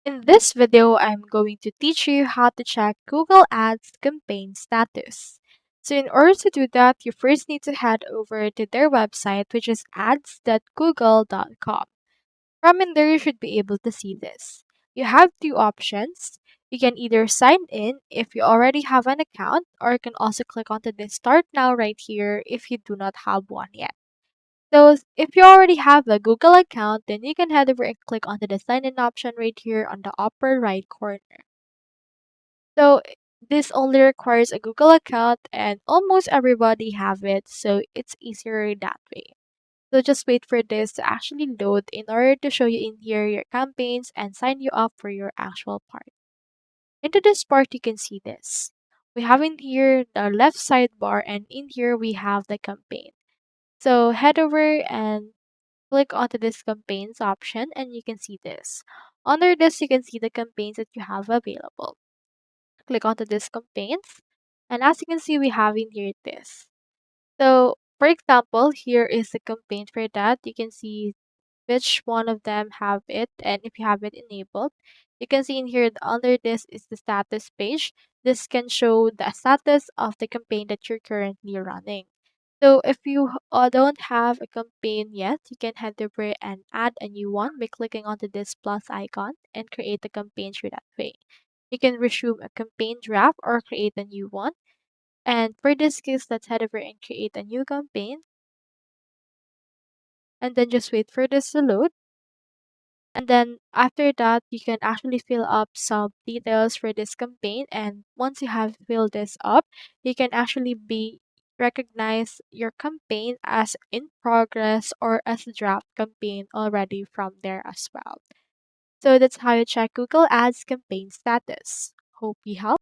In this video, I'm going to teach you how to check Google Ads campaign status. So in order to do that, you first need to head over to their website, which is ads.google.com. From in there, you should be able to see this. You have two options. You can either sign in if you already have an account, or you can also click onto the Start Now right here if you do not have one yet. So if you already have a Google account, then you can head over and click onto the sign in option right here on the upper right corner. So this only requires a Google account and almost everybody have it, so it's easier that way. So just wait for this to actually load in order to show you in here your campaigns and sign you up for your actual part. Into this part you can see this. We have in here the left sidebar and in here we have the campaign. So head over and click onto this campaigns option and you can see this. Under this, you can see the campaigns that you have available. Click onto this campaigns. And as you can see, we have in here this. So for example, here is the campaign for that. You can see which one of them have it and if you have it enabled. You can see in here under this is the status page. This can show the status of the campaign that you're currently running. So if you don't have a campaign yet, you can head over and add a new one by clicking onto this plus icon and create a campaign through that way. You can resume a campaign draft or create a new one. And for this case, let's head over and create a new campaign and then just wait for this to load. And then after that, you can actually fill up some details for this campaign. And once you have filled this up, you can actually be recognize your campaign as in progress or as a draft campaign already from there as well. So that's how you check Google Ads campaign status. Hope you help.